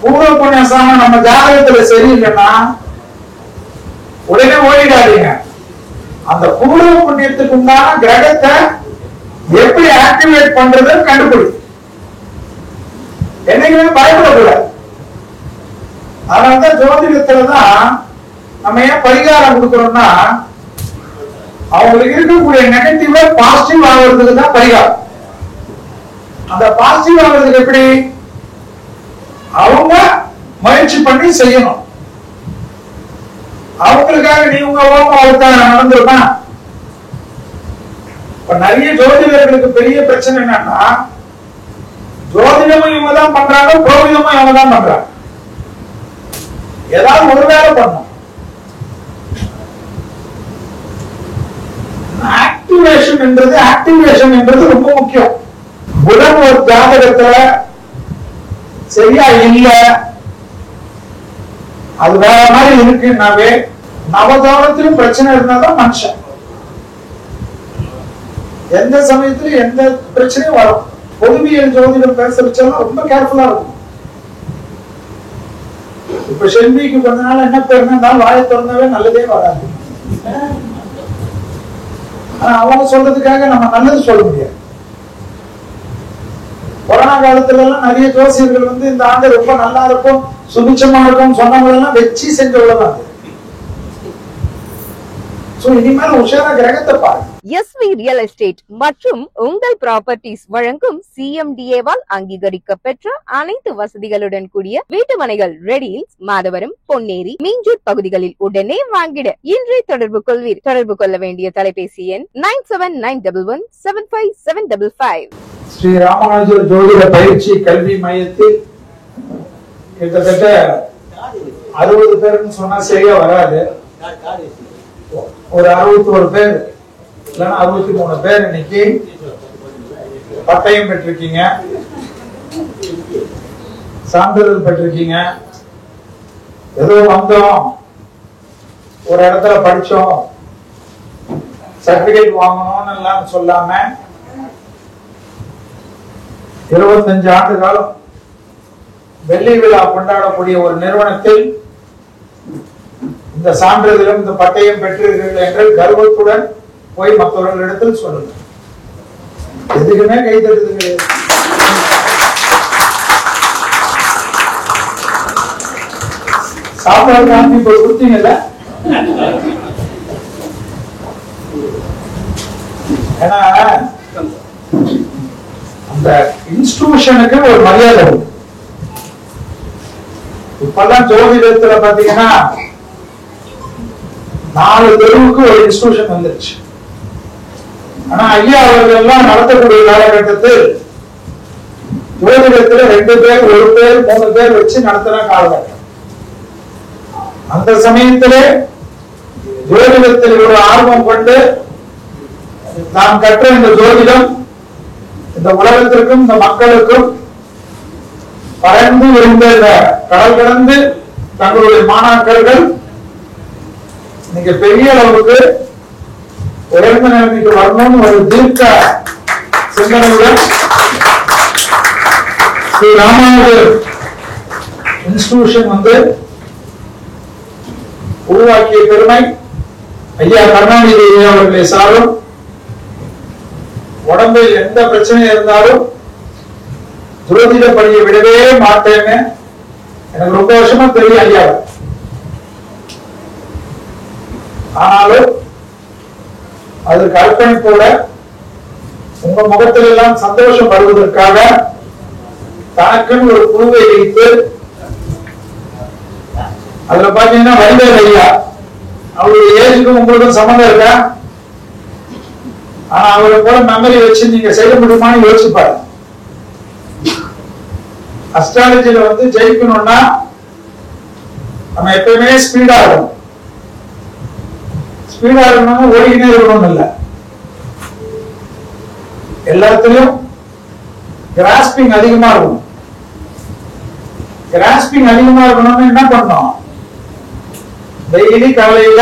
பூர்வ புண்ணிய ஸ்தானம் நம்ம ஜாதகத்துல சரியில்லைன்னா உடனே ஓடிடாதீங்க. அந்த பூர்வ புண்ணியத்துக்கு உண்டான கிரகத்தை எப்படி ஆக்டிவேட் பண்றதுன்னு கண்டுபிடி. என்னைக்குமே பயப்படக்கூடாது. அதனாலதான் ஜோதிடத்துலதான் நம்ம ஏன் பரிகாரம் கொடுக்கிறோம்னா, அவங்களுக்கு இருக்கக்கூடிய நெகட்டிவ் பாசிட்டிவ் ஆகிறதுக்கு தான் பரிகாரம். அந்த பாசிட்டிவ் ஆகிறதுக்கு எப்படி? அவங்க முயற்சி பண்ணி செய்யணும். அவங்களுக்காக நீ உங்க ஓம நடந்துருமா? இப்ப நிறைய ஜோதிடர்களுக்கு பெரிய பிரச்சனை என்னன்னா, ஜோதிடமும் இவங்க தான் பண்றாங்க, புரோகிதமும் இவங்க தான் பண்றாங்க. ஏதாவது ஒரு வேலை பண்ணும். ஆக்டிவேஷன் என்றது ரொம்ப முக்கியம். புதன் ஒரு ஜாதகத்துல சரியா இல்ல, அது வேற மாதிரி இருக்குன்னாவே நவதானத்திலும் பிரச்சனை இருந்தாதான் மனுஷன். எந்த சமயத்திலும் எந்த பிரச்சனையும் வரும். பொதுவியல் ஜோதிடம் பேசுறதுலாம் ரொம்ப கேர்ஃபுல்லா இருக்கும். இப்ப செல்விக்கு கொஞ்ச நாள் என்ன பேருந்தாலும் வாயை திறந்தாவே நல்லதே வராது. ஆனா அவங்க சொல்றதுக்காக நம்ம நல்லது சொல்ல முடியாது. கொரோனா காலத்துல எல்லாம் நிறைய ஜோசியர்கள் வந்து இந்த ஆண்டு ரொம்ப நல்லா இருக்கும், சுபிச்சமா இருக்கும் சொன்னவங்க எல்லாம் வச்சு செஞ்சவங்கதான். இனிமேல் உஷாரா கிரகத்தை பாருங்க. எஸ்வி ரியல் எஸ்டேட் மற்றும் உங்கள் ப்ராப்பர்ட்டிஸ் வழங்கும் CMDA-வால் அங்கீகரிக்க பெற்ற அனைத்து வசதிகளுடன் கூடிய வீட்டுமனைகள் ரெடியில்ஸ், மாதவரம், பொன்னேரி, மீஞ்சூர் பகுதிகளில் உடனே வாங்கிட இன்றே தொடர்பு கொள்வீர். தொடர்பு கொள்ள வேண்டிய தொலைபேசி எண் 9791175755. ஸ்ரீ ராமானுஜர் ஜோதிட பயிற்சி கல்வி மையத்தில் கிட்டத்தட்ட 60 பேருன்னு சொன்னா சரியா வராது. ஒரு 61 பேர் இல்லைன்னா 63 பேர் இன்னைக்கு பட்டயம் பெற்றிருக்கீங்க, சான்றிதழ் பெற்றிருக்கீங்க. ஏதோ வந்தோம், ஒரு இடத்துல படிச்சோம், சர்டிபிகேட் வாங்கணும்னு எல்லாம் சொல்லாம 25 ஆண்டு காலம் வெள்ளி விழா கொண்டாடக்கூடிய ஒரு நிறுவனத்தில் இந்த சான்றிதழும் இந்த பட்டயம் பெற்றீர்கள் என்று கர்வத்துடன் போய் மற்றவர்களிடத்தில் சொல்லுங்க. எதுக்குமே கை தட்டுது கிடையாது. சாப்பாடு காந்தி இப்ப கொடுத்தீங்கல்ல, ஏன்னா அந்த இன்ஸ்டிடியூஷனுக்கு ஒரு மரியாதை உண்டு. இப்பெல்லாம் ஜோதிடத்துல பாத்தீங்கன்னா 4 தெருவுக்கு ஒரு இன்ஸ்டிடியூஷன் வந்துருச்சு. ஆனா ஐயா அவர்கள் எல்லாம் நடத்தக்கூடிய காலகட்டத்தில் ஜோதிடத்துல 2 பேர், 1 பேர், 3 பேர் வச்சு நடத்தின காலகட்டம். அந்த சமயத்திலே ஜோதிடத்தில் ஒரு ஆர்வம் கொண்டு நாம் கற்ற இந்த ஜோதிடம் இந்த உலகத்திற்கும் இந்த மக்களுக்கும் பறந்து இருந்த கடல் கடந்து தங்களுடைய மாணாக்கர்கள் நீங்க பெரிய அளவுக்கு உயர்ந்த நிலைமைக்கு வரணும்னு ஒரு தீர்க்க சிந்தனையுடன் ஸ்ரீ ராமானுஜர் இன்ஸ்டிடியூஷன் வந்து உருவாக்கிய பெருமை ஐயா கருணாநிதி அவர்களை சாரும். உடம்பில் எந்த பிரச்சனை இருந்தாலும் ஜோதிட பணியை விடவே மாட்டேன்னு எனக்கு ரொம்ப வருஷமா தெரியும் ஐயா. ஆனாலும் அதற்கு அர்ப்பணிப்போட உங்க முகத்தில் எல்லாம் சந்தோஷம் வருவதற்காக தனக்குன்னு ஒரு குழுவை வைத்து அதுல பாத்தீங்கன்னா வைத்தியர் ஐயா அவருடைய ஏஜுக்கும் உங்களுக்கும் சம்பந்தம் இருக்கா? ஆனா அவரை போல மெமரி வச்சு நீங்க செய்ய முடியுமான்னு யோசிச்சு பாருங்க. அஸ்ட்ராலஜில வந்து ஜெயிக்கணும்னா நம்ம எப்பயுமே ஸ்பீடா இருக்கணும். ஸ்பீடா இருக்கணும்னா ஓடிக்கிட்டே இருக்கணும் இல்ல, எல்லாத்துலயும் கிராஸ்பிங் அதிகமா இருக்கணும். கிராஸ்பிங் அதிகமா இருக்கணும்னு என்ன பண்ணணும்? டெய்லி காலையில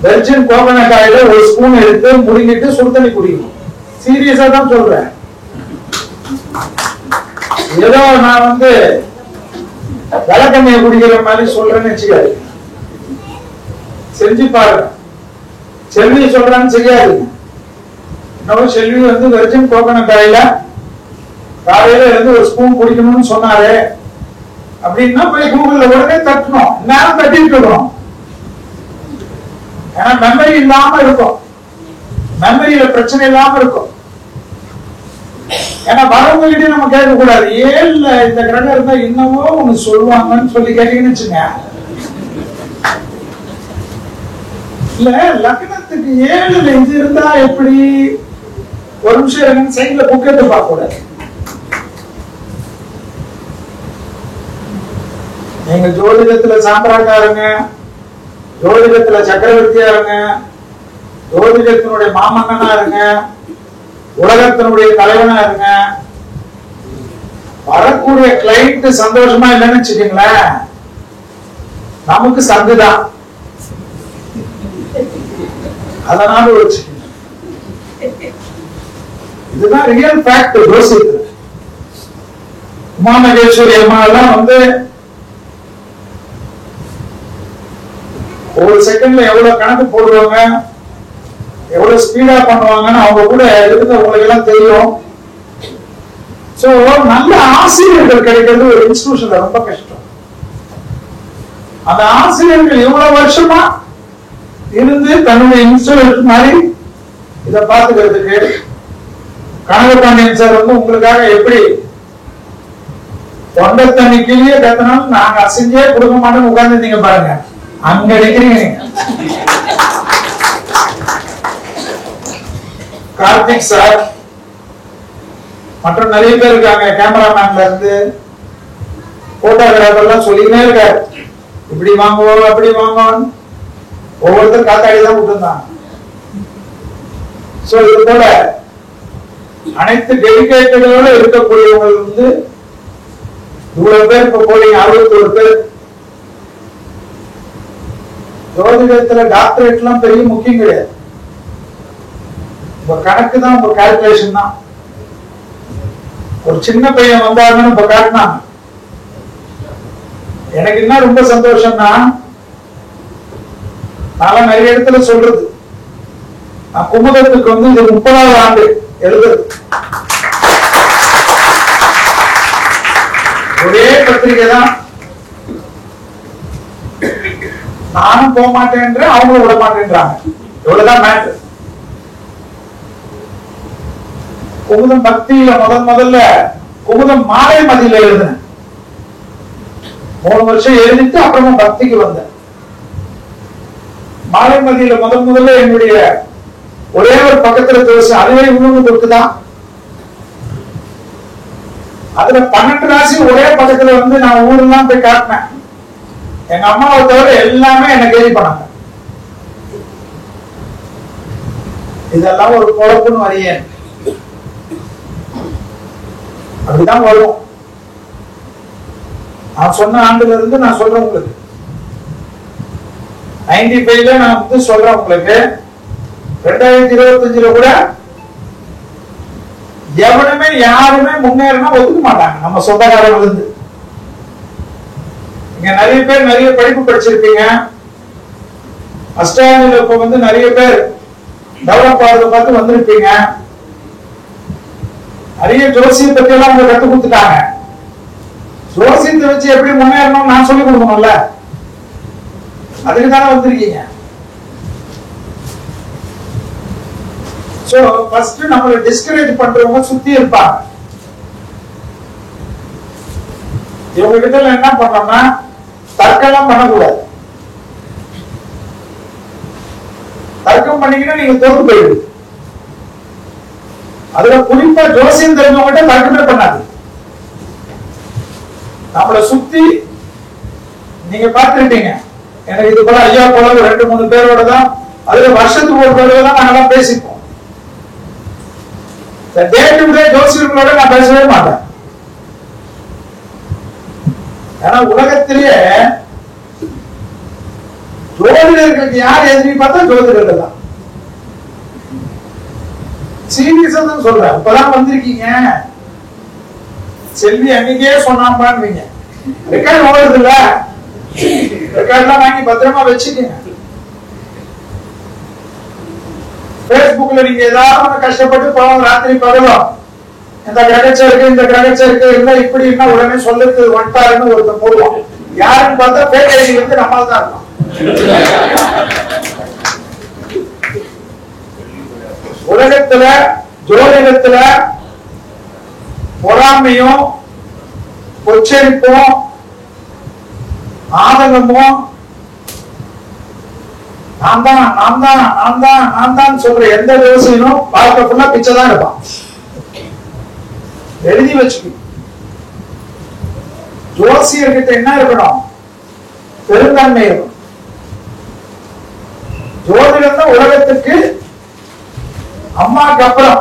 வெர்ஜின் கோகனட் ஆயில 1 ஸ்பூன் எடுத்து முழுங்கிட்டு சுடு தண்ணி குடிக்கணும். சீரியஸா தான் சொல்றேன். ஏதோ நான் வந்து விளக்கண்ணைய குடிக்கிற மாதிரி சொல்றேன்னு வச்சுக்காது, செஞ்சு பாருங்க. செல்வி சொல்றான்னு செய்யாது. இன்னும் செல்வி வெர்ஜின் கோகனட் ஆயில காலையில இருந்து ஒரு ஸ்பூன் குடிக்கணும்னு சொன்னாரு அப்படின்னா போய் கூகுள்ல உடனே தட்டணும், நேரம் தட்டிட்டு இருக்கணும். ஏன்னா மெமரி இல்லாம இருக்கும், மெமரியில பிரச்சனை இல்லாம இருக்கும். ஏன்னா வரவங்க கிட்டே நம்ம கேட்க கூடாது, ஏழுல இந்த கிரகம் இருந்தா இன்னமோ ஒண்ணு சொல்லுவாங்கன்னு சொல்லி கேட்டீங்கன்னு வச்சுங்க. இல்ல லக்னத்துக்கு 7ல இது இருந்தா எப்படி, ஒரு நிமிஷம் இருங்க, சைட்ல புக் எடுத்து பார்க்க கூடாது. நீங்க ஜோதிடத்துல சாம்பிராக்காருங்க, ஜோதிடத்துல சக்கரவர்த்தியா இருங்க, ஜோதிடத்தினுடைய மாமன்னனா இருங்க, உலகத்தினுடைய தலைவனா இருங்க, வரக்கூடிய கிளைண்ட் சந்தோஷமா இல்லைன்னு வச்சுக்கீங்களேன், நமக்கு சங்குதான். அதனால வச்சுக்கீங்க, இதுதான் ரியல் ஃபேக்ட். ஜோசியத்துல உமா மகேஸ்வரி அம்மா எல்லாம் ஒரு செகண்ட்ல எவ்வளவு கணக்கு போடுவாங்க, எவ்வளவு ஸ்பீடா பண்ணுவாங்கன்னு அவங்க கூட இருந்தவங்களுக்கு எல்லாம் தெரியும். சோ நல்ல ஆசிரியர்கள் கிடைக்கிறது ஒரு இன்ஸ்டிடியூஷன்ல ரொம்ப கஷ்டம். அந்த ஆசிரியர்கள் எவ்வளவு வருஷமா இருந்து தன்னுடைய இன்ஸ்டிடியூட் மாதிரி இதை பார்த்துக்கிறதுக்கு, கனகபாண்டியன் சார் உங்களுக்காக எப்படி தொண்டை தண்ணி கீழே கத்தினாலும் நாங்க அசைஞ்சே கொடுக்க மாட்டோம்னு உட்கார்ந்துருந்தீங்க பாருங்க, அங்க நிக்கிறீங்க நீங்க. கார்த்திக் சார் மற்றும் நிறைய பேர் இருக்காங்க, கேமராமேன்ல இருந்து போட்டோகிராஃபர் எல்லாம் சொல்லிக்கிட்டே இருக்காரு, இப்படி வாங்குவோம் அப்படி வாங்குவோம், ஒவ்வொருத்தரும் காத்தாடிதான் விட்டுருந்தாங்க. சோ இது போல அனைத்து டெடிகேட்டடோட இருக்கக்கூடியவங்க இவ்வளவு பேர் இப்ப போறீங்க, 61 பேர். ஜோதிடத்துல டாக்டரேட் எல்லாம் பெரிய முக்கியம் கிடையாது, உங்க கணக்கு தான், உங்க கால்குலேஷன் தான். ஒரு சின்ன பையன் வந்தாங்கன்னு இப்ப காட்டினாங்க. எனக்கு என்ன ரொம்ப சந்தோஷம்னா, நான் நிறைய இடத்துல சொல்றது, நான் குமுதத்துக்கு இது 30வது ஆண்டு எழுதுறது. ஒரே பத்திரிகை தான், நானும் போக மாட்டேன்ற, அவங்களும் விட மாட்டேன்றாங்க. இவ்வளவுதான் மேட்ரு. குமுதம் பக்தியில முதல்ல குமுதம் மாலை மதியில எழுதினேன். 3 வருஷம் எழுதிட்டு அப்புறமா பக்திக்கு வந்தேன். மாலை மதியில முதல்ல என்னுடைய ஒரே ஒரு பக்கத்துல தோசை, அதுவே இன்னொன்னு கொடுத்துதான். அதுல 12 ராசி ஒரே பக்கத்துல நான் ஊரெல்லாம் போய் காட்டினேன். எங்க அம்மாவை தவிர எல்லாமே என்ன கேள்வி பண்ணாங்க. இதெல்லாம் ஒரு குழப்புன்னு வரையேன், அப்படிதான் வரும். நான் சொன்ன ஆண்டுல இருந்து நான் சொல்றேன் உங்களுக்கு, 95ல நான் சொல்றேன் உங்களுக்கு. 2025ல கூட எவனுமே யாருமே முன்னேறினா ஒத்துக்க மாட்டாங்க நம்ம சொந்தக்காரர்கள் இருந்து. இங்க நிறைய பேர் நிறைய படிப்பு படிச்சிருப்பீங்க, அஸ்ட்ராலஜில இப்ப நிறைய பேர் டெவலப் ஆகிறத பார்த்து வந்திருப்பீங்க. நிறைய ஜோசியை பத்தி எல்லாம் அவங்க கத்து கொடுத்துட்டாங்க. ஜோசியத்தை வச்சு எப்படி முன்னேறணும் நான் சொல்லி கொடுக்கணும்ல, அதுக்கு தானே வந்திருக்கீங்க. சோ ஃபர்ஸ்ட் நம்மள டிஸ்கரேஜ் பண்றவங்க சுத்தி இருப்பாங்க. இவங்க கிட்ட என்ன பண்ணோம்னா தர்க்கம் பண்ணக்கூடாது. தர்க்கம் பண்ணீங்கன்னா நீங்க தோற்று போயிடுது. அதுல குறிப்பா ஜோசியம் தெரிஞ்சவங்க தர்க்கமே பண்ணாது. நம்மள சுத்தி நீங்க பார்த்துருப்பீங்க, எனக்கு இது போல ஐயா போல 2-3 பேரோட தான், அதுல வருஷத்துக்கு ஒரு பேரோட தான் நாங்கெல்லாம் பேசிப்போம். டே டு டே ஜோசியர்களோட நான் பேசவே மாட்டேன். ஏன்னா உலகத்திலேயே ஜோதிடர்களுக்கு யார் எதிரி பார்த்தா ஜோதிடர்கள் தான். சீரியஸா தான் சொல்றேன். இப்பதான் வந்திருக்கீங்க, செல்வி அன்னைக்கே சொன்னாம்பான்னு ரெக்கார்ட் ஓடுது இல்ல, ரெக்கார்ட்லாம் வாங்கி பத்திரமா வச்சுக்கங்க. பேஸ்புக்ல நீங்க ஏதாவது கஷ்டப்பட்டு பாவம் ராத்திரி பகலும் இந்த கிரகச்சா இருக்கு இந்த கிரகச்சா இருக்கு இல்ல இப்படி இருந்தா உடனே சொல்லுக்கு வந்துட்டாருன்னு ஒருத்தர் போடுவோம். யாருன்னு பார்த்தா பேக் ஐடி வந்து நம்மால் தான் இருக்கும். உலகத்துல ஜோதிடத்துல பொறாமையும் பொச்சரிப்பும் ஆதங்கமும் நான் தான் நான் தான் நான் தான் நான் தான் சொல்ற எந்த யோசனையும் பார்க்க ஃபுல்லா பிச்சை தான் இருப்பான். எழுதி வச்சுக்கணும். ஜோசியர்கிட்ட என்ன இருக்கணும்? பெருந்தன்மை இருக்கணும். ஜோதிடம் தான் உலகத்துக்கு அம்மாக்கு அப்புறம்,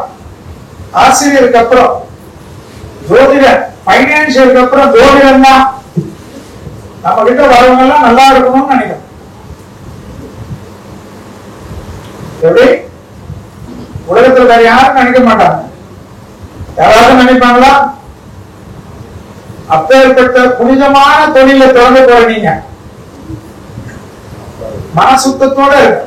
ஆசிரியருக்கு அப்புறம் ஜோதிடர், பைனான்சியருக்கு அப்புறம் ஜோதிடம் தான். நம்ம கிட்ட வரவங்க எல்லாம் நல்லா இருக்கணும்னு நினைக்கிறோம். எப்படி உலகத்துல வேற யாரும் நினைக்க மாட்டாங்க. யாராவது நினைப்பாங்களா? அப்பேற்பட்ட புனிதமான தொழில தொடங்க போற நீங்க மனசுத்தத்தோட இருக்கு.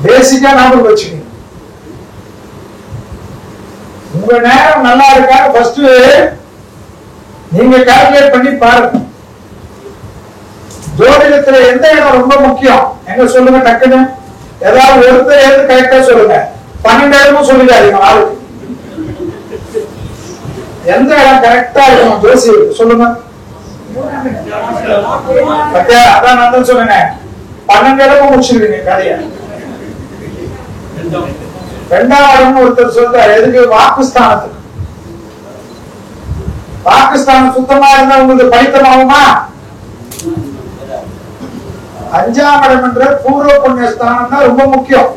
பேசிக்கா ஞாபகம் வச்சுக்கீங்க. உங்க நேரம் நல்லா இருக்கா ஃபர்ஸ்ட் நீங்க கால்குலேட் பண்ணி பாருங்க. ஜோதிடத்துல எந்த இடம் ரொம்ப முக்கியம் எங்க சொல்லுங்க டக்குன்னு. ஏதாவது ஒருத்தர் எடுத்து கரெக்டா சொல்லுங்க. 12 இடமும் சொல்லிடாதீங்க ஆளுக்கு. எந்த இடம் கரெக்டா இருக்கும் ஜோசி சொல்லுங்க. அதான் நான் தான் சொன்னேன் 12 இடமும் முடிச்சிருக்கீங்க கதைய. 2ஆம் இடம்னு ஒருத்தர் சொல்றாரு. எதுக்கு? வாக்குஸ்தானத்துக்கு. பாகிஸ்தான் சுத்தமா இருந்தா உங்களுக்கு படித்தமாகுமா? 5ஆம் இடம் என்ற பூர்வ புண்ணியஸ்தானம் தான் ரொம்ப முக்கியம்.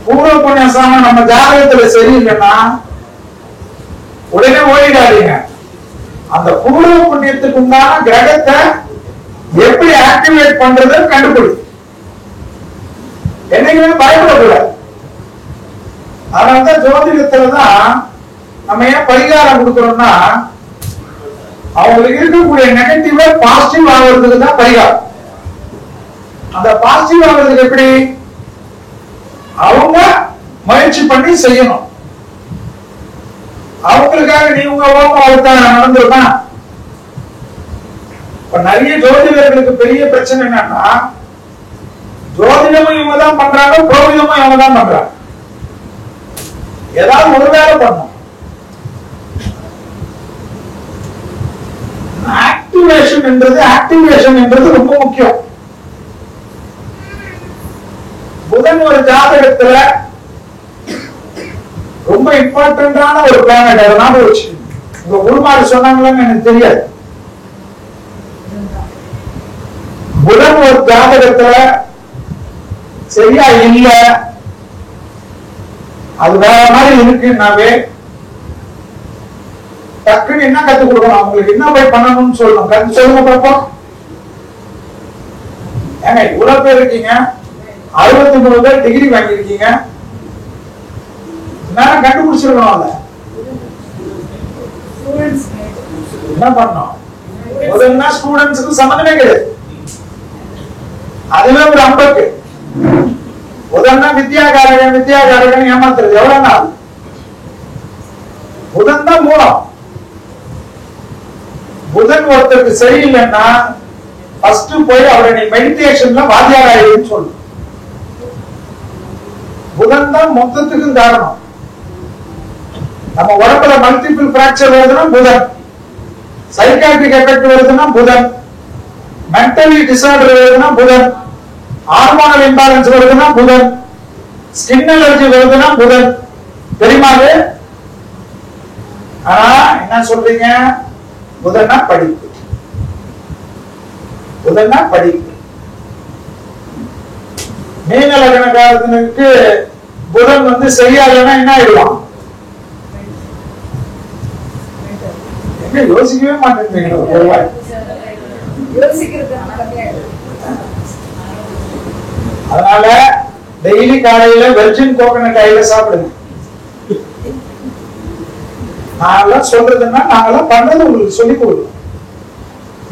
பூர்வ புண்ணியஸ்தானம் நம்ம ஜாதகத்துல சரியில்லைன்னா உடனே ஓடிடாதீங்க. அந்த பூர்வ புண்ணியத்துக்கு உண்டான கிரகத்தை எப்படி ஆக்டிவேட் பண்றது கண்டுபிடி. என்னைக்குமே பயப்படக்கூடாது. அதனாலதான் ஜோதிடத்துலதான் நம்ம ஏன் பரிகாரம் கொடுக்கிறோம்னா அவங்களுக்கு இருக்கக்கூடிய நெகட்டிவ் பாசிட்டிவ் ஆகிறதுக்கு தான் பரிகாரம். அந்த பாசிட்டிவ் ஆகிறதுக்கு எப்படி? அவங்க முயற்சி பண்ணி செய்யணும். அவங்களுக்காக நீ உங்க ஓம நடந்துருமா? இப்ப நிறைய ஜோதிடர்களுக்கு பெரிய பிரச்சனை என்னன்னா ஜோதிடமும் இவங்க தான் பண்றாங்க, புரோகிதமும் இவங்க தான் பண்றாங்க. ஏதாவது ஒரு வேலை பண்ணும். ஆக்டிவேஷன் என்றது ரொம்ப முக்கியம். புதன் ஒரு ஜாதகத்துல ரொம்ப இம்பார்ட்டன்டான ஒரு பிளானட். அதனால வச்சு உங்க குருமார் சொன்னாங்களான்னு எனக்கு தெரியாது. புதன் ஒரு ஜாதகத்துல சரியா இல்ல, அது வேற மாதிரி இருக்குன்னாவே டக்குன்னு என்ன கத்து கொடுக்கணும்? அவங்களுக்கு என்ன போய் பண்ணணும்னு சொல்லணும். கத்து சொல்லுங்க பாப்போம். ஏங்க இவ்வளவு பேர் இருக்கீங்க, 63 பேர் டிகிரி வாங்கியிருக்கீங்க, கண்டுபிடிச்சிருக்கணும். என்ன பண்ணணும்? முதல்ல ஸ்டூடெண்ட்ஸுக்கு சம்மந்தமே கிடையாது. அதுவே ஒரு அம்பக்கு. முதல்ல வித்யாகாரகன் ஏமாத்துறது எவ்வளவு நாள்? புதன் தான் மூலம். புதன் ஒருத்தருக்கு சரியில்லைன்னா ஃபர்ஸ்ட் போய் அவரை நீ மெடிடேஷன்ல வாத்தியார் ஆயிடுன்னு சொல்லு. புதன் தான் மொத்தத்துக்கும் காரணம். நம்ம உடம்புல மல்டிபிள் பிராக்சர் வருதுன்னா புதன், சைக்காட்ரிக் எஃபெக்ட் வருதுன்னா புதன், மென்டலி டிசார்டர் வருதுன்னா புதன், ஹார்மோனல் இம்பேலன்ஸ் வருதுன்னா புதன், ஸ்கின் அலர்ஜி வருதுன்னா புதன். தெரியுமாது? ஆனா என்ன சொல்றீங்க? புதன்னா படிப்பு, புதன்னா படிப்பு. மீன லக்னக்காரனுக்கு புதன் வந்து சரியாகனா என்ன ஆயிடுவான்? என்ன யோசிக்கவே மாட்டேங்கிறீங்க. அதனால டெய்லி காலையில வெர்ஜின் கோகனட் ஆயில சாப்பிடுங்க. நான் சொல்றதுன்னா நாங்கெல்லாம் பண்றது உங்களுக்கு சொல்லிக் கொடுக்கணும்.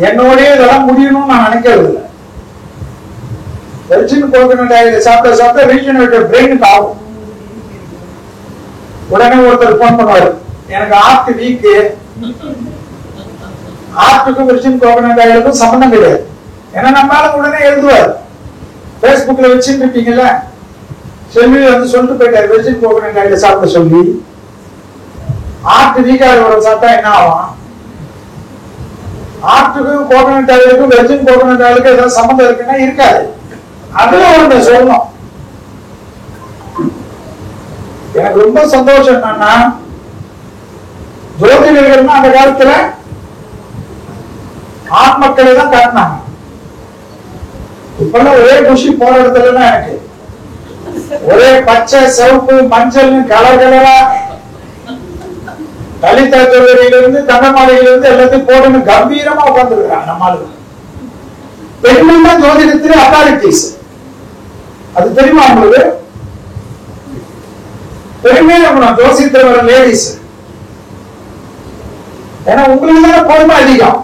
என்னோடய இதெல்லாம் முடியணும்னு நான் நினைக்கிறது இல்லை. வெர்ஜின் கோகனட் ஆயில் சாப்பிட்ட சாப்பிட்ட ரீஜனரேட்டிவ் பிரெயினுக்கு ஆகும். உடனே ஒருத்தர் போன் பண்ணுவாரு, எனக்கு ஹார்ட் வீக்கு, ஹார்ட்டுக்கும் வெர்ஜின் கோகனட் ஆயிலுக்கும் சம்பந்தம் கிடையாது. ஏன்னா நம்மளால உடனே எழுதுவார். பேஸ்புக்ல வச்சுட்டு இருப்பீங்கல்ல, செல்வி வந்து சொல்லிட்டு போயிட்டாரு வெர்ஜின் கோகனட் ஆயில சாப்பிட சொல்லி. ஹார்ட் வீக்கா இருக்கிற சாப்பிட்டா என்ன ஆகும்? ஹார்ட்டுக்கும் கோகனட் ஆயிலுக்கும் வெர்ஜின் கோகனட் ஆயிலுக்கும் ஏதாவது சம்பந்தம் இருக்குன்னா இருக்காது. அதுல ஒண்ணு சொல்லணும். எனக்கு ரொம்ப சந்தோஷம் என்னன்னா, ஜோதிடர்கள்னா அந்த காலத்துல ஆண் மக்களை தான் காட்டினாங்க. இப்பெல்லாம் ஒரே குஷி போற இடத்துல எனக்கு ஒரே பச்சை சிவப்பு மஞ்சள் கலர் கலரா லலிதா ஜுவல்லரியில இருந்து தங்க மாளிகையில இருந்து எல்லாத்தையும் போட்டு கம்பீரமா உட்கார்ந்துருக்காங்க. நம்மளுக்கு பெண்கள் தான் ஜோதிடத்திலே அத்தாரிட்டிஸ். அது தெரியுமா உங்களுக்கு? பெருமையா இருக்கணும் ஜோசியத்தில் வர லேடிஸ். ஏன்னா உங்களுக்கு தான் பொறுமை அதிகம்.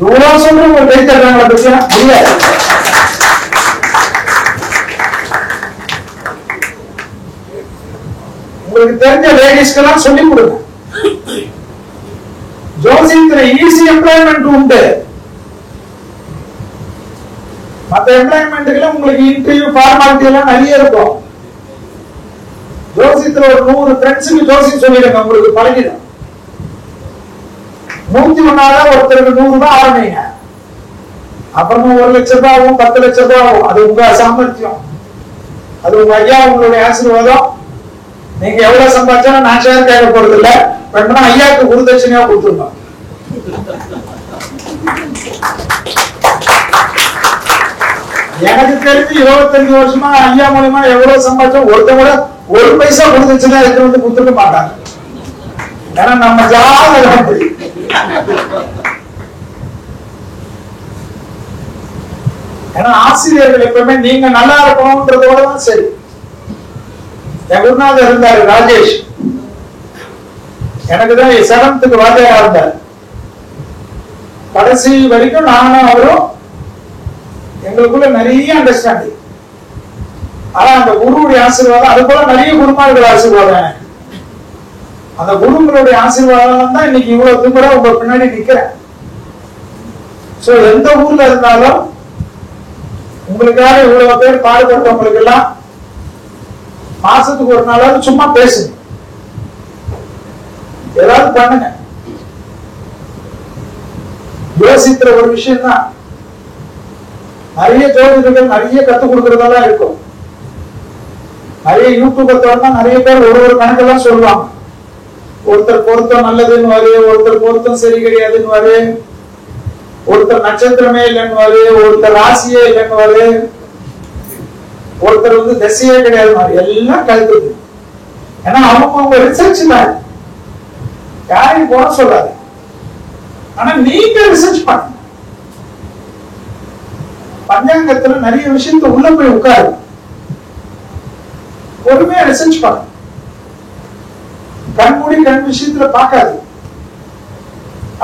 இவ்வளவு சொல்ற ஒரு கை தர்றாங்களா பத்தியா? இல்ல, உங்களுக்கு தெரிஞ்ச லேடிஸ்க்கு எல்லாம் சொல்லி கொடுங்க. ஜோசியத்துல ஈஸி எம்ப்ளாய்மெண்ட் உண்டு. மற்ற எம்ப்ளாய்மெண்ட்டுக்கு உங்களுக்கு இன்டர்வியூ ஃபார்மாலிட்டி எல்லாம் நிறைய இருக்கும். ஜோசியத்துல ஒரு 100 ஃப்ரெண்ட்ஸுக்கு ஜோசியம் சொல்லிடுங்க, உங்களுக்கு பழகிடும். 101 ஒருத்தருக்கு 100 ரூபாய் ஆரம்பிங்க. அப்புறமா 1 லட்சம் ரூபாய் ஆகும், 10 லட்சம் ரூபாய் ஆகும். அது உங்க சாமர்த்தியம், அது உங்க ஐயா உங்களுடைய ஆசீர்வாதம். நீங்க எவ்வளவு சம்பாதிச்சாலும் நான் ஷேர் கேட்க போறது இல்ல. வேணும்னா ஐயாவுக்கு குருதட்சணையா கொடுத்துருந்தோம். எனக்கு தெரிஞ்சு 25 வருஷமா ஐயா மூலமா எவ்வளவு சம்பாதிச்சோம் ஒருத்த கூட 1 பைசா குருதட்சணையா எடுத்து வந்து கொடுத்துக்க மாட்டாங்க. ஏன்னா நம்ம ஜாதகம் அப்படி. ஏன்னா ஆசிரியர்கள் எப்பவுமே நீங்க நல்லா இருக்கணும்ன்றதோட தான் சரி. என் குருநாதர் இருந்தாரு ராஜேஷ், எனக்கு தான் 7th வாத்தியாரா இருந்தார். கடைசி வரைக்கும் நானும் அவரும் எங்களுக்குள்ள நிறைய அண்டர்ஸ்டாண்டிங். ஆனா அந்த குருவுடைய ஆசீர்வாதம், அது போல நிறைய குருமார்கள் ஆசீர்வாதம் எனக்கு. அந்த குருங்களுடைய ஆசீர்வாதம் தான் இன்னைக்கு இவ்வளவு தூரம் உங்க பின்னாடி நிக்கிறேன். சோ எந்த ஊர்ல இருந்தாலும் உங்களுக்காக இவ்வளவு பேர் பாடுபட்டவங்களுக்கு எல்லாம் மாசத்துக்கு ஒரு நாளாவது சும்மா பேசுங்க, ஏதாவது பண்ணுங்க. யோசிக்கிற ஒரு விஷயம் தான். நிறைய ஜோதிடர்கள் நிறைய கத்துக் கொடுக்கறதெல்லாம் இருக்கும். நிறைய யூடியூப் தான் நிறைய பேர் ஒரு கணக்கெல்லாம் சொல்லுவாங்க. ஒருத்தர் பொருத்தம் நல்லதுன்னு வாரு, ஒருத்தர் பொருத்தம் சரி கிடையாதுன்னு வாரு, ஒருத்தர் நட்சத்திரமே இல்லைன்னு வாரு, ஒருத்தர் ராசியே இல்லைன்னு வாரு, ஒருத்தர் வந்து திசையே கிடையாது, எல்லாம் கருத்து. ஏன்னா அவங்க ரிசர்ச் தான், யாரையும் போட சொல்லாது. ஆனா நீங்க ரிசர்ச் பண்ணுங்க. பஞ்சாங்கத்துல நிறைய விஷயத்த உள்ள போய் உட்காரு, பொறுமையா ரிசர்ச் பண்ணுங்க. கண்மூடி கண் விஷயத்துல பார்க்காது.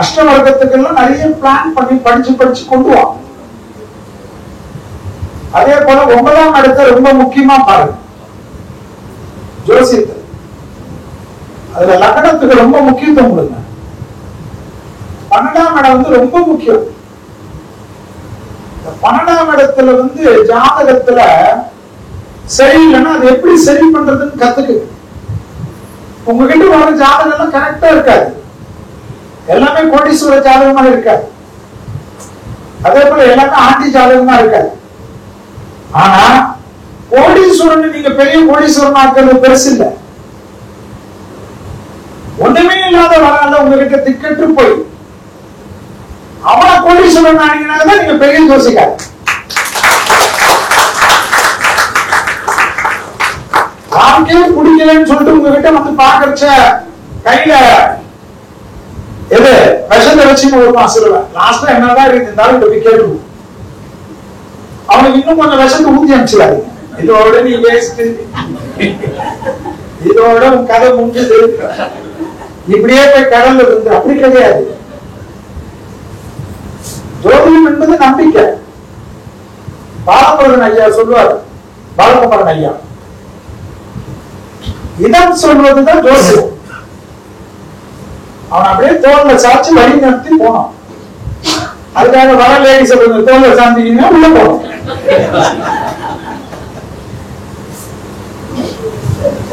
அஷ்டவர்க்கத்துக்கு எல்லாம் நிறைய பிளான் பண்ணி படிச்சு கொண்டு வா. அதே போல 9ஆம் இடத்தை ரொம்ப முக்கியமா பாருங்க ஜோசியத்தில். அதுல லக்னத்துக்கு ரொம்ப முக்கியத்துவம் கொடுங்க. 12ஆம் இடம் வந்து ரொம்ப முக்கியம். 12ஆம் இடத்துல வந்து ஜாதகத்துல சரியில்லைன்னா அது எப்படி சரி பண்றதுன்னு கத்துக்கு. உங்ககிட்ட வர ஜாதகம் எல்லாம் கரெக்டா இருக்காது, எல்லாமே கோடீஸ்வர ஜாதகமா இருக்காது. அதே போல எல்லாமே ஆண்டி ஜாதகமா இருக்காது. ஆனா கோடீஸ்வரன் நீங்க பெரிய கோடீஸ்வரன் ஆக்கிறது பெருசு இல்ல. ஒண்ணுமே இல்லாத வரால உங்ககிட்ட திக்கெட்டு போய் அவன கோடீஸ்வரன் ஆனீங்கன்னா நீங்க பெரிய ஜோசிக்காரு. வாழ்க்கையே பிடிக்கலன்னு சொல்லிட்டு உங்ககிட்ட வந்து பாக்கறச்ச கையில எது விஷத்தை வச்சு ஒரு மாசம் லாஸ்டா என்னதான் இருந்தாலும் இப்ப கேட்டு அவனுக்கு இன்னும் கொஞ்சம் விஷத்தை ஊத்தி அனுப்பிச்சிடாரு. இதோட நீ வேஸ்ட், இதோட உன் கதை முடிஞ்சது. இப்படியே போய் கடல்ல இருந்து அப்படி கிடையாது. ஜோதிடம் என்பது நம்பிக்கை. பாலகுமாரன் ஐயா சொல்லுவார், பாலகுமாரன் ஐயா, இடம் சொல்வதுதான் ஜோசியம். அவன் அப்படியே தோல்ல சாட்சி வழி நடத்தி போனான். அதுக்காக வர லேடி சொல்றது தோல்ல சாந்திங்கன்னா உள்ள போனோம்.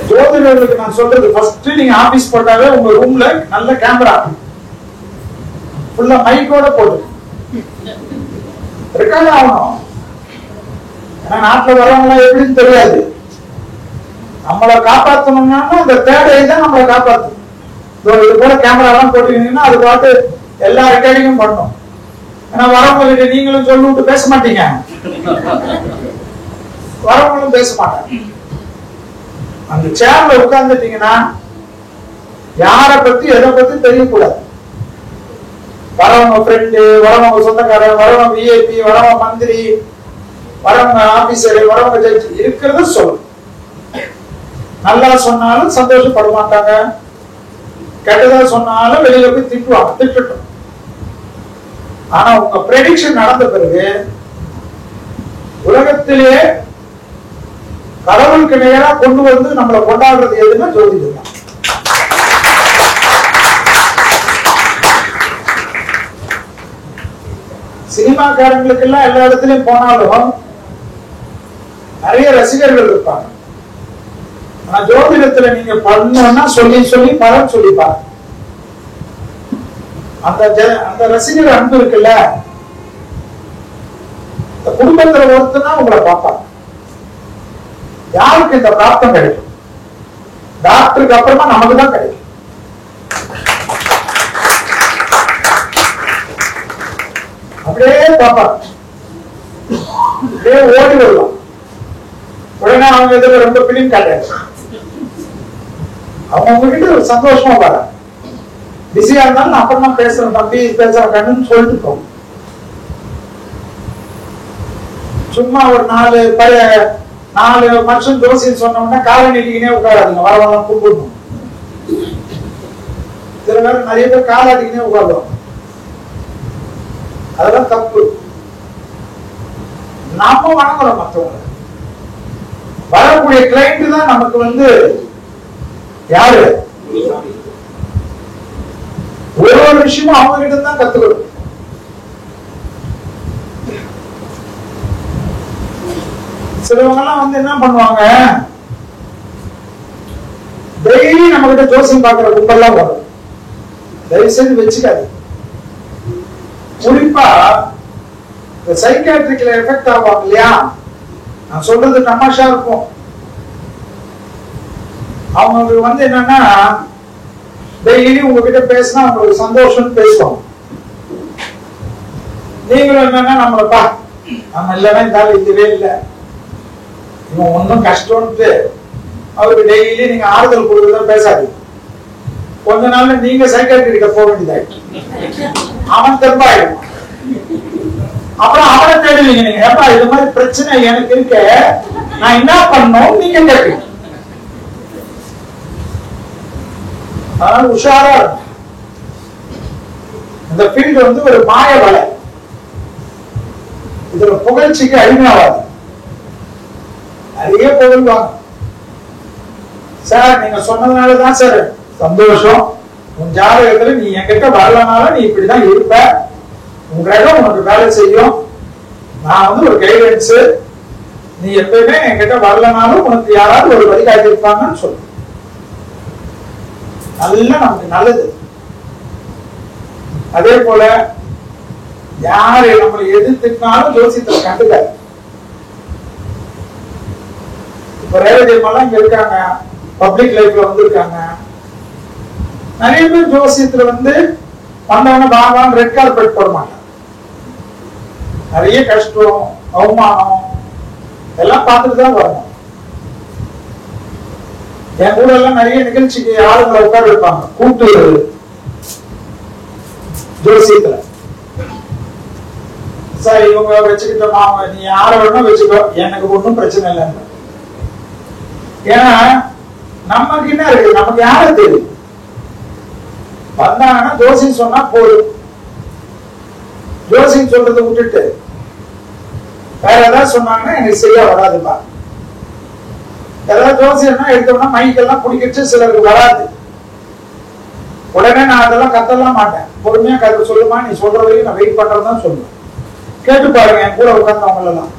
ஜோதிடர்களுக்கு நான் சொல்றது, ஃபர்ஸ்ட் நீங்க ஆபீஸ் போட்டாவே உங்க ரூம்ல நல்ல கேமரா ஃபுல்லா மைக்கோட போட்டு ரெக்கார்ட் ஆகணும். ஏன்னா நாட்டுல வரவங்க எப்படின்னு தெரியாது. நம்மளை காப்பாற்றணும்னா அந்த தேடை தான் நம்மளை காப்பாற்றும். இது போல கேமரா எல்லாம் போட்டீங்கன்னா அது பாட்டு எல்லா ரெக்கார்டிங்கும் பண்ணும். ஏன்னா வரவங்க கிட்ட நீங்களும் சொல்லிவிட்டு பேச மாட்டீங்க, வரவங்களும் பேச மாட்டாங்க. அந்த சேர்ல உட்கார்ந்துட்டீங்கன்னா யார பத்தி எதை பத்தி தெரியக்கூடாது. வரவங்க ஃப்ரெண்டு, வரவங்க சொந்தக்காரர், வரவங்க விஐபி, வரவங்க மந்திரி, வரவங்க ஆபீசர், வரவங்க ஜட்ஜி இருக்கிறத சொல்லணும். நல்லா சொன்னாலும் சந்தோஷப்பட மாட்டாங்க, கெட்டதா சொன்னாலும் வெளியில போய் திட்டுவாங்க, திட்டட்டும். ஆனா உங்க ப்ரெடிக்ஷன் நடந்த பிறகு உலகத்திலேயே கடவுளுக்கு நேரா கொண்டு வந்து நம்மளை கொண்டாடுறது எதுன்னா ஜோதிடம் தான். சினிமாக்காரங்களுக்கு எல்லாம் எல்லா இடத்துலயும் போனாலும் நிறைய ரசிகர்கள் இருப்பாங்க. ஆனா ஜோதிடத்துல நீங்க பண்ணா சொல்லி சொல்லி பலன் சொல்லிப்பாங்க. அந்த ரசிகர் அன்பு இருக்குல்ல, இந்த குடும்பத்துல ஒருத்தனா உங்களை பார்ப்பாங்க. யாருக்கு இந்த பிராப்தம் கிடைக்கும்? டாக்டருக்கு அப்புறமா நமக்கு தான் கிடைக்கும். அப்படியே பார்ப்பாங்க, அப்படியே ஓடி வருவாங்க. உடனே அவங்க இதுல ரொம்ப பிலிம் காட்டாது. அவங்க உங்ககிட்ட ஒரு சந்தோஷமா வர, பிஸியா இருந்தாலும் அப்புறமா பேசுறேன் தம்பி, பேசுற கண்ணுன்னு சொல்லிட்டு போகும். சும்மா ஒரு 4 வருஷம் ஜோசியம் சொன்னோம்னா காலை நீட்டிக்கினே உட்காராதுங்க, வரவெல்லாம் கூப்பிடணும். சில பேர் நிறைய பேர் காலாட்டிக்கினே உட்காருவோம், அதெல்லாம் தப்பு. நாம வணங்குறோம் மற்றவங்க. வரக்கூடிய கிளைண்ட் தான் நமக்கு வந்து யாரு, ஒரு விஷயமும் அவங்க கிட்ட தான் கத்துக்கணும். சிலவங்க எல்லாம் வந்து என்ன பண்ணுவாங்க, டெய்லி நம்ம கிட்ட ஜோசியம் பாக்குற கும்பெல்லாம் வரும். தயவு செய்து வச்சுக்காது. குறிப்பா இந்த சைக்காட்ரிக்ல எஃபெக்ட் ஆவாங்க இல்லையா, நான் சொல்றது தமாஷா இருக்கும். அவங்க வந்து என்னன்னா டெய்லி உங்ககிட்ட பேசினா அவங்களுக்கு சந்தோஷம் பேசுவாங்க. நீங்களும் என்னன்னா நம்மளப்பா நம்ம இல்லைன்னா இருந்தாலும் இதுவே இல்லை, இவன் ஒன்னும் கஷ்டம்ட்டு அவருக்கு டெய்லி நீங்க ஆறுதல் கொடுக்குறத பேசாதீங்க. கொஞ்ச நாள்ல நீங்க சைக்காட்ரிக்கிட்ட போக வேண்டியதாயிட்டு அவன் திரும்பாயிடும். அப்புறம் அவனை தேடுவீங்க நீங்க, ஏப்பா இது மாதிரி பிரச்சனை எனக்கு இருக்க, நான் என்ன பண்ணணும் நீங்க கேட்பீங்க. அதனால உஷாரா இருக்கும். இந்த ஃபீல்டு வந்து ஒரு மாய வலை, இதுல புகழ்ச்சிக்கு அடிமையாவாது. நிறைய புகழ்வாங்க. சார் நீங்க சொன்னதுனாலதான் சார் சந்தோஷம், உன் ஜாதகத்துல நீ என்கிட்ட வரலனாலும் நீ இப்படிதான் இருப்ப, உங்க இடம் உனக்கு வேலை செய்யும், நான் வந்து ஒரு கைடன்ஸ், நீ எப்பயுமே என்கிட்ட வரலனாலும் உனக்கு யாராவது ஒரு வழிகாட்டி இருப்பாங்கன்னு சொல்லு. நல்லா நமக்கு நல்லது. அதே போல யாரு நம்மளை எதிர்த்துனாலும் ஜோசியத்தை கண்டுக்காது. இப்ப ரேவதியம்மெல்லாம் இங்க இருக்காங்க, பப்ளிக் லைஃப்ல வந்திருக்காங்க. நிறைய பேர் ஜோசியத்துல வந்து வந்தவன பாபான்னு ரெட் கார்பெட் போட மாட்டாங்க. நிறைய கஷ்டம், அவமானம் எல்லாம் பார்த்துட்டு தான் வரணும். என் கூட எல்லாம் நிறைய நிகழ்ச்சிக்கு ஆளுங்களை உட்கார வைப்பாங்க கூட்டு ஜோசியத்துல. சார் இவங்க வச்சுக்கிட்டோமா, நீ யார வேணா வச்சுக்கோ, எனக்கு ஒன்றும் பிரச்சனை இல்லைன்னு. ஏன்னா நமக்கு என்ன இருக்கு, நமக்கு யார தெரியும். வந்தாங்கன்னா ஜோசியம் சொன்னா போதும். ஜோசியம் சொல்றதை விட்டுட்டு வேற ஏதாவது சொன்னாங்கன்னா எனக்கு சரியா வராதுப்பா. ஏதாவது ஜோசியம்னா எடுத்தோம்னா மைக்கெல்லாம் பிடிக்கிட்டு சிலருக்கு வராது. உடனே நான் அதெல்லாம் கத்தலாம் மாட்டேன். பொறுமையா கதை சொல்லுமா, நீ சொல்ற வரைக்கும் நான் வெயிட் பண்றதுதான் சொல்லுவேன். கேட்டு பாருங்க என் கூட உட்கார்ந்தவங்க எல்லாம்.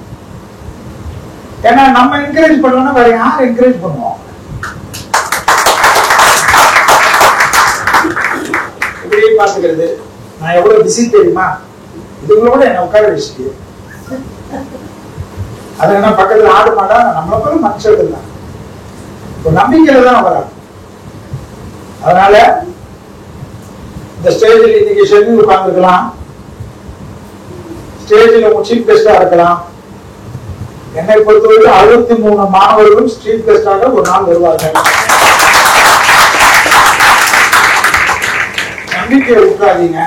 ஏன்னா நம்ம என்கரேஜ் பண்ணோம்னா வேற யார் என்கரேஜ் பண்ணுவோம்? இப்படியே பாத்துக்கிறது. நான் எவ்வளவு பிஸி தெரியுமா? இதுங்களோட என்ன உட்கார வச்சுட்டு அது என்ன பக்கத்துல ஆடு மாடா? நம்மள போல மனுஷர்கள் தான். ஒரு நம்பிக்கையில தான் வராது. அதனால இந்த ஸ்டேஜில் இன்னைக்கு ஷெட்யூல் உட்கார்ந்துருக்கலாம். ஸ்டேஜில் சீஃப் கெஸ்டா இருக்கலாம். என்னை பொறுத்தவரை 63 மாணவர்களும் சீஃப் கெஸ்டாக ஒரு நாள் வருவார்கள். நம்பிக்கையை விட்டுறாதீங்க.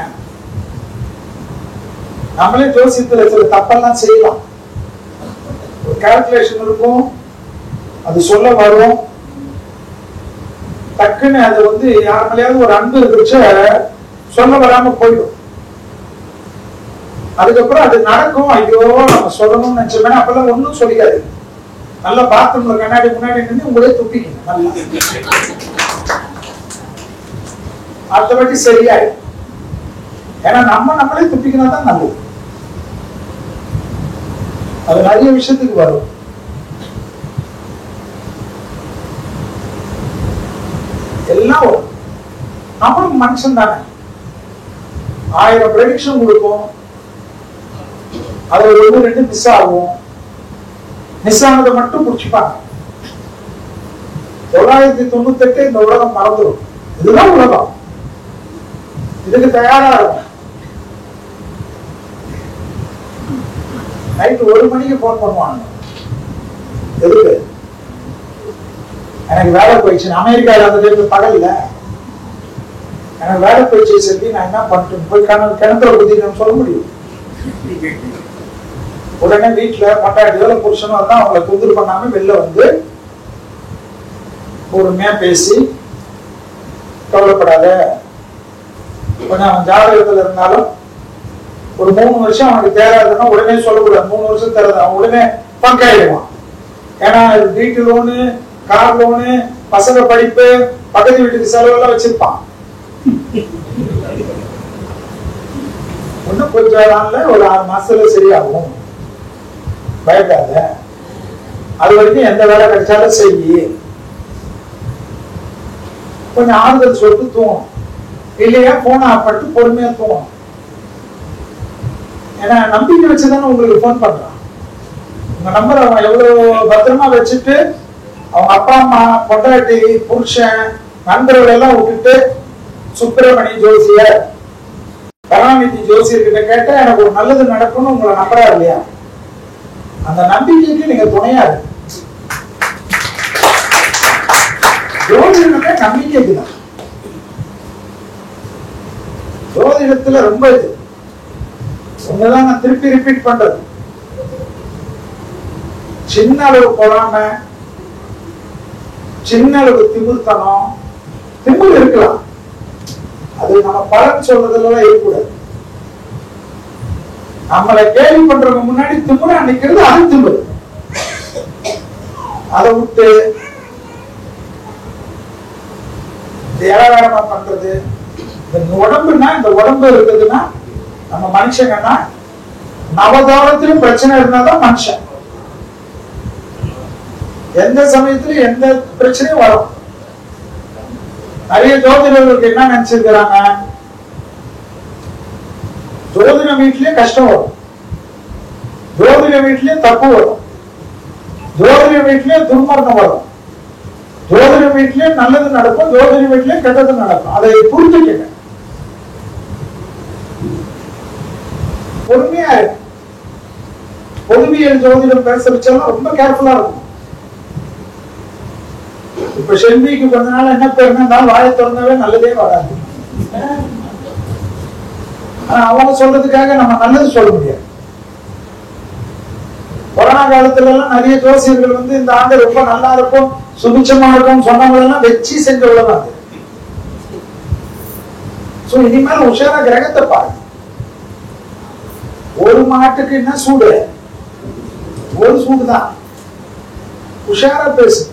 நம்மளே ஜோசியத்துல சில தப்பெல்லாம் செய்யலாம். ஒரு கால்குலேஷன் இருக்கும், அது சொல்ல வரும். டக்குன்னு அது வந்து யார் மேலேயாவது ஒரு அன்பு இருந்துச்சு சொல்ல வராம போயிடும். அதுக்கப்புறம் அது நடக்கும். ஐயோ நம்ம சொல்லணும்னு நினைச்சோம்னா அப்பெல்லாம் ஒன்னும் சொல்லிக்காது. நல்லா பாத்ரூம்ல கண்ணாடி முன்னாடி நின்று உங்களே துப்பிக்கணும். நல்லா அடுத்த வாட்டி சரியாய். ஏன்னா நம்மளே துப்பிக்கணும் தான் நல்லது. அது நிறைய விஷயத்துக்கு வரும். எல்லாம் வரும். நம்மளும் மனுஷன் தானே. 1000 ப்ரெடிக்ஷன் கொடுக்கும். அது 1-2 மிஸ் ஆகும். மிஸ் ஆனதை மட்டும் புடிச்சுப்பாங்க. 998 இந்த உலகம் மறந்துடும். இதுதான் உலகம். இதுக்கு தயாரா இருக்கும். நைட்டு 1 மணிக்கு போன் பண்ணுவாங்க. எதுக்கு? எனக்கு வேலை போயிடுச்சு. அமெரிக்காவில் அந்த டைம்ல பகல்ல எனக்கு வேலை போயிடுச்சு. சரி நான் என்ன பண்ணிட்டு போய் கிணத்துல குதிக்கணும்னு சொல்ல முடியும். உடனே வீட்டுல பொண்டாட்டியோட புருஷனும் வந்து அவங்களை தொந்தரவு பண்ணாம வெளில வந்து பொறுமையா பேசி, கவலைப்படாத, கொஞ்சம் அவன் ஜாதகத்துல இருந்தாலும் ஒரு 3 வருஷம் அவனுக்கு தேராதுன்னா உடனே சொல்லக்கூடாது. 3 வருஷம் தேராது, அவன் உடனே பங்காயிடுவான். ஏன்னா வீட்டு லோனு, கார் லோனு, பசங்க படிப்பு, பக்கத்து வீட்டுக்கு செலவெல்லாம் வச்சிருப்பான். ஒன்னும் கொஞ்சம் நாள்ல ஒரு 6 மாசத்துல சரியாகும். பயப்படாத. அது வரைக்கும் எந்த வேலை கிடைச்சாலும் செய்யி. கொஞ்சம் ஆறுதல் சொல்லிட்டு தூங்கும். இல்லையா போன் ஆஃப் பண்ணிட்டு பொறுமையா தூங்கும். ஏன்னா நம்பிக்கை வச்சுதானே உங்களுக்கு போன் பண்றான். உங்க நம்பர் அவன் எவ்வளவு பத்திரமா வச்சுட்டு அவங்க அப்பா அம்மா, பொண்டாட்டி, புருஷன், நண்பர்கள் எல்லாம் விட்டுட்டு சுப்பிரமணி ஜோசியர், கருணாநிதி ஜோசியர்கிட்ட கேட்டா எனக்கு ஒரு நல்லது நடக்கும்னு உங்களை நம்புறா இல்லையா? அந்த நம்பிக்கைக்கு நீங்க துணையா இருக்கு. ஜோதிடமே நம்பிக்கைக்கு தான். ஜோதிடத்துல ரொம்ப இது ஒண்ணுதான் நான் திருப்பி ரிப்பீட் பண்றது. சின்ன அளவு போடாம, சின்ன அளவு திமிர்த்தனம். திமிர் இருக்கலாம், அது நம்ம பலன் சொல்றதுல இருக்கக்கூடாது. நம்மளை கேள்வி பண்றவங்க முன்னாடி திமுறா நிக்கிறது அது திமுரு. அதை விட்டு ஏராளமா பண்றது. இந்த உடம்புனா, இந்த உடம்பு இருக்குதுன்னா நம்ம மனுஷங்கன்னா நவதாரத்திலும் பிரச்சனை இருந்தாதான் மனுஷன். எந்த சமயத்திலும் எந்த பிரச்சனையும் வரும். நிறைய ஜோதிடர்களுக்கு என்ன நினைச்சிருக்கிறாங்க, ஜோதிட வீட்லயே கஷ்டம் வரும், ஜோதிட வீட்லயே தப்பு வரும், ஜோதிட வீட்லயே துர்மரணம் வரும், ஜோதிட வீட்லயே நல்லது நடக்கும், ஜோதிட வீட்லயே கெட்டது நடக்கும். அதை புரிஞ்சுக்கங்க. பொறுமையா இருக்கு. பொதுவியல் ஜோதிடம் பேச வச்சாலும் ரொம்ப கேர்ஃபுல்லா இருக்கும். இப்ப செல்விக்கு கொஞ்ச நாள் என்ன பேருனா வாயை திறந்தாவே நல்லதே வராது. அவங்க சொல்றதுக்காக நம்ம நல்லது சொல்ல முடியாது. கொரோனா காலத்துல எல்லாம் நிறைய ஜோசியர்கள் வந்து இந்த ஆண்டு ரொம்ப நல்லா இருக்கும், சுபிட்சமா இருக்கும் சொன்னவங்க எல்லாம் வச்சு செஞ்ச உலகம். சோ இனிமேல் உஷாரா கிரகத்தை பாருங்க. ஒரு மாட்டுக்கு என்ன சூடு? ஒரு சூடுதான். உஷாரா பேசு,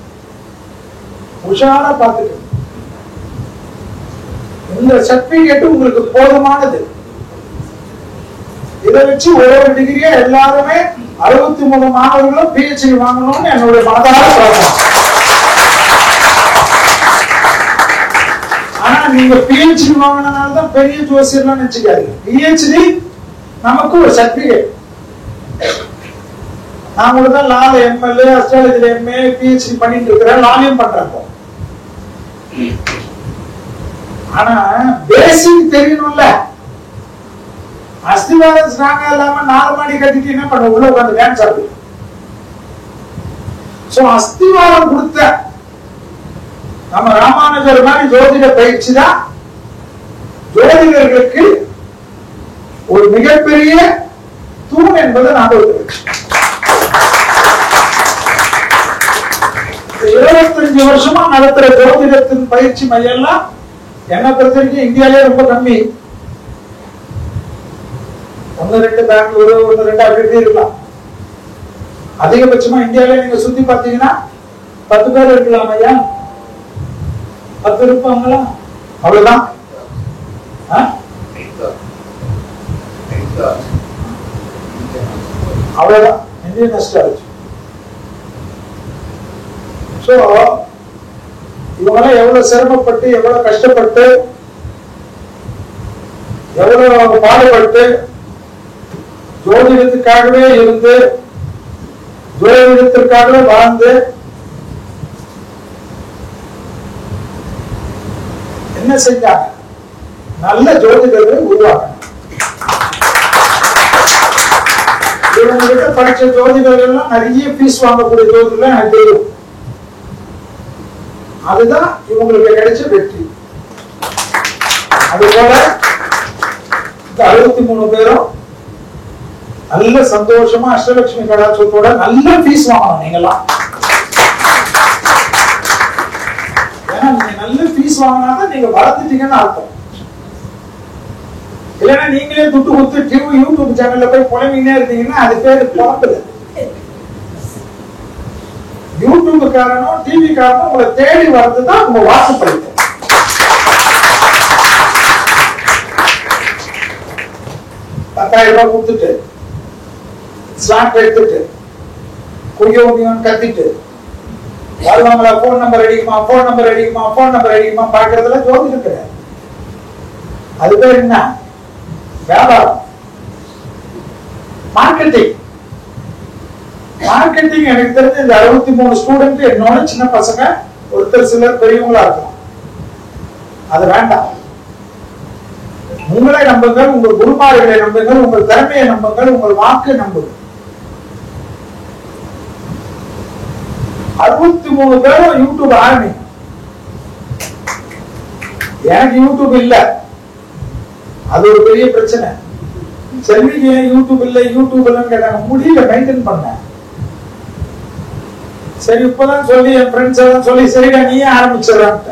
உஷாரா பார்த்துட்டு. இந்த சர்டிபிகேட் உங்களுக்கு போதுமானது. இதை வச்சு ஒவ்வொரு டிகிரியா எல்லாருமே 63 மாணவர்களும் PhD வாங்கணும்னு என்னுடைய மனதார பிரார்த்தனை. ஆனா நீங்க PhD வாங்கினால்தான் பெரிய ஜோசியர்லாம் நினைச்சுக்காதீங்க. PhD நமக்கு ஒரு சர்டிபிகேட். நான் கூட தான் லால MLA, அஸ்ட்ராலஜில MA, PhD பண்ணிட்டு இருக்கிறேன், லாலையும் பண்றேன். ஆனா பேசிக் தெரியணும்ல. அஸ்திவாரம் ஸ்ட்ராங்கா இல்லாம 4 மாடி கட்டிட்டு என்ன பண்ண, உள்ள உட்காந்து டான்ஸ் ஆடுது. சோ அஸ்திவாரம் கொடுத்த நம்ம ராமானுஜர் மாதிரி ஜோதிட பயிற்சி தான் ஜோதிடர்களுக்கு ஒரு மிகப்பெரிய தூண் என்பதை ஞாபகத்தில் 25 வருஷமா நடத்துற ஜோதிடத்தின் பயிற்சி மையம்லாம் என்ன பொறுத்த வரைக்கும் இந்தியாலே ரொம்ப கம்மி. 1-2 பெங்களூரு, 1-2 அப்படி இருக்கலாம். அதிகபட்சமா இந்தியாவில நீங்க சுத்தி பார்த்தீங்கன்னா 10 பேர் இருக்கலாம். ஐயா 10 இருப்பாங்களா? அவ்வளவுதான். அவ்வளவுதான் இந்தியன் அஸ்ட்ராலஜி. சோ இவங்கெல்லாம் எவ்வளவு சிரமப்பட்டு, எவ்வளவு கஷ்டப்பட்டு, எவ்வளவு பாடுபட்டு ஜோதிடத்துக்காகவே இருந்து ஜோதிடத்திற்காகவே வாழ்ந்து என்ன செஞ்சாங்க? நல்ல ஜோதிடர்களை உருவாக்க. இவங்க படிச்ச ஜோதிடர்கள் நிறைய பீஸ் வாங்கக்கூடிய ஜோதிடர்கள் எனக்கு தெரியும். அதுதான் இவங்களுக்கு கிடைச்ச வெற்றி. அதுபோல 63 பேரும் நல்ல சந்தோஷமா அஷ்டலட்சுமி கடாட்சத்தோட நல்ல பீஸ் வாங்கணும். நீங்களாம் ஏன்னா நீங்க நல்ல பீஸ் வாங்கினாதான் நீங்க வளர்த்துட்டீங்கன்னு அர்த்தம். இல்லைன்னா நீங்களே துட்டு கொடுத்து யூடியூப் சேனல்ல போய் புலம்பினே இருந்தீங்கன்னா அது பேரு புலம்புது. யூடியூப் காரணம், டிவி காரணம் உங்களை தேடி வர்றதுதான் உங்க வாசப்படிப்பு. $10,000 கொடுத்துட்டு ஸ்லாட் எடுத்துட்டு குய்யோன்னு கத்திட்டு வருவாங்களா, போன் நம்பர் அடிக்குமா, போன் நம்பர் அடிக்குமா, போன் நம்பர் அடிக்குமா பாக்குறதுல ஜோதிடம் கிடையாது. அது பேர் என்ன? வியாபாரம், மார்க்கெட்டிங். மார்க்கெட்டிங் எனக்கு தெரிஞ்ச இந்த 63 ஸ்டூடெண்ட் என்னோட சின்ன பசங்க, ஒருத்தர் சிலர் பெரியவங்களா இருக்கும். அது வேண்டாம். உங்களை நம்புங்கள், உங்கள் குருமார்களை நம்புங்கள், உங்கள் திறமையை நம்புங்கள், உங்கள் வாக்கு நம்புங்கள். 63 பேரும் யூடியூப் ஆரம்பிங்க. எனக்கு யூடியூப் இல்ல, அது ஒரு பெரிய பிரச்சனை. செல்விக்கு யூடியூப் இல்ல, யூடியூப் இல்லன்னு கேட்டாங்க. முடியல மெயின்டைன் பண்ண. சரி இப்பதான் சொல்லி என் ஃப்ரெண்ட்ஸ் எல்லாம் சொல்லி சரிடா நீயே ஆரம்பிச்சிடறான்ட்ட.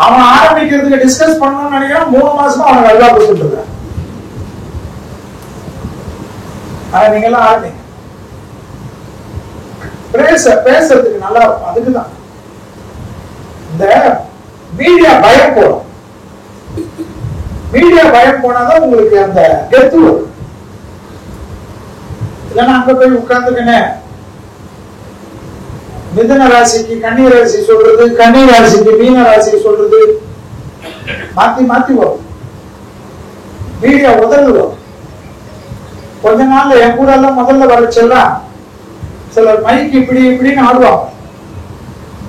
அவன் ஆரம்பிக்கிறதுக்கு டிஸ்கஸ் பண்ணணும்னு நினைக்கிறான். 3 மாசமா அவனுக்கு அல்வா கொடுத்துட்டு இருக்கான். ஆனா நீங்க எல்லாம் ஆரம்பிங்க. பேசுறதுக்கு நல்லா இருக்கும். அதுக்குதான் இந்த மீடியா பயம் போடும். மீடியா பயம் போனாதான் உங்களுக்கு அந்த கெத்து வரும். இல்லைன்னா அங்க போய் உட்கார்ந்துக்கினே மிதுன ராசிக்கு கன்னி ராசி சொல்றது, கன்னி ராசிக்கு மீன ராசி சொல்றது, மாத்தி மாத்தி வரும். மீடியா உதவி வரும். கொஞ்ச நாள்ல என் கூட எல்லாம் முதல்ல வர செல்லாம் சிலர் மைக்கு இப்படி இப்படின்னு ஆடுவாங்க.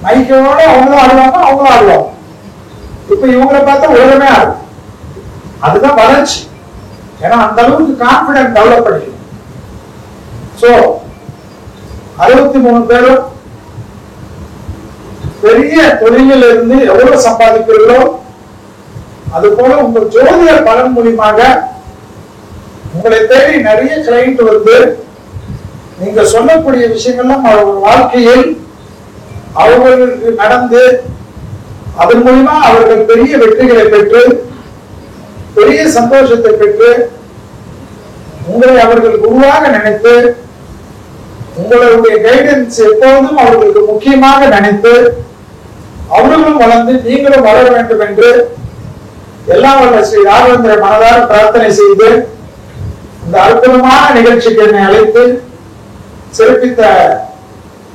மைக்கோட அவங்களும் ஆடுவாங்க, அவங்களும் ஆடுவாங்க. இப்ப இவங்களை பார்த்தா உலகமே ஆடும். அதுதான் வளர்ச்சி. ஏன்னா அந்த அளவுக்கு கான்பிடன்ஸ் டெவலப் பண்ணிக்கணும். சோ 63 பேரும் பெரிய தொழிலில் இருந்து எவ்வளவு சம்பாதிக்கிறீர்களோ அது போல உங்கள் ஜோதிட பலன் மூலியமாக உங்களை தேடி நிறைய கிளைண்ட் வந்து நீங்க சொல்லக்கூடிய விஷயங்கள்லாம் அவர்கள் வாழ்க்கையில் அவர்களுக்கு நடந்து அதன் மூலமா அவர்கள் பெரிய வெற்றிகளை பெற்று பெரிய சந்தோஷத்தை பெற்று உங்களை அவர்கள் குருவாக நினைத்து உங்களுடைய கைடன்ஸ் எப்போதும் அவர்களுக்கு முக்கியமாக நினைத்து அவர்களும் வளர்ந்து நீங்களும் வளர வேண்டும் என்று எல்லாம் வல்ல ஸ்ரீ ராகவேந்திர மனதார பிரார்த்தனை செய்து இந்த அற்புதமான நிகழ்ச்சிக்கு என்னை அழைத்து சிறப்பித்த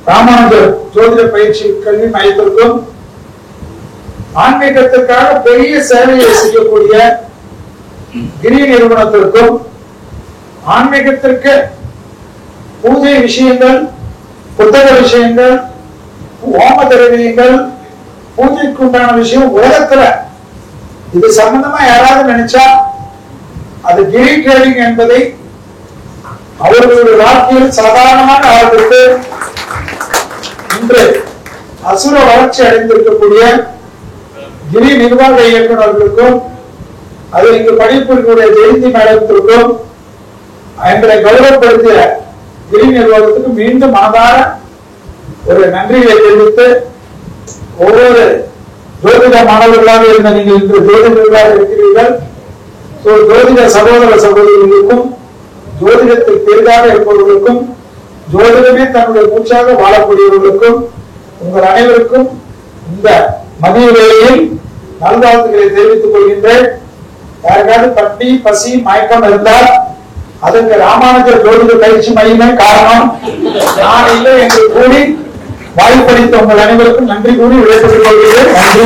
ராமானுஜர் ஜோதிட பயிற்சி கல்வி மையத்திற்கும் ஆன்மீகத்திற்காக பெரிய சேவையை செய்யக்கூடிய கிரி நிறுவனத்திற்கும் ஆன்மீகத்திற்கு பூஜை விஷயங்கள், புத்தக விஷயங்கள், ஹோம திரவியங்கள், பூஜைக்கு உண்டான விஷயம் உலகத்துல இது சம்பந்தமா யாராவது நினைச்சா அது கிரி ட்ரேடிங் என்பதை அவர்களுடைய வாழ்க்கையில் சாதாரணமாக ஆரம்பித்து இன்று அசுர வளர்ச்சி அடைந்திருக்கக்கூடிய கிரி நிர்வாக இயக்குநர்களுக்கும் அது இங்கு படிப்பிற்குரிய ஜெயந்தி மேடத்திற்கும் எங்களை கௌரவப்படுத்திய கிரி நிர்வாகத்துக்கு மீண்டும் மனதார ஒரு நன்றிகளை தெரிவித்து ஒவ்வொரு ஜோதிட மாணவர்களாக இருந்த நீங்கள் இன்று ஜோதிடர்களாக இருக்கிறீர்கள். ஜோதிட சகோதர சகோதரிகளுக்கும் ஜோதிடத்தில் பெரிதாக இருப்பவர்களுக்கும் ஜோதிடமே தன்னுடைய மூச்சாக வாழக்கூடியவர்களுக்கும் உங்கள் அனைவருக்கும் இந்த மதிய வேளையில் நல்வாழ்த்துக்களை தெரிவித்துக் கொள்கின்றேன். யாருக்காவது பட்டி பசி மயக்கம் இருந்தால் அதற்கு ராமானுஜர் ஜோதிட பயிற்சி மையமே காரணம். நான் இல்லை என்று கூறி வாய்ப்பளித்த உங்கள் அனைவருக்கும் நன்றி கூறி விடைபெற்றுக் கொள்கிறேன். நன்றி.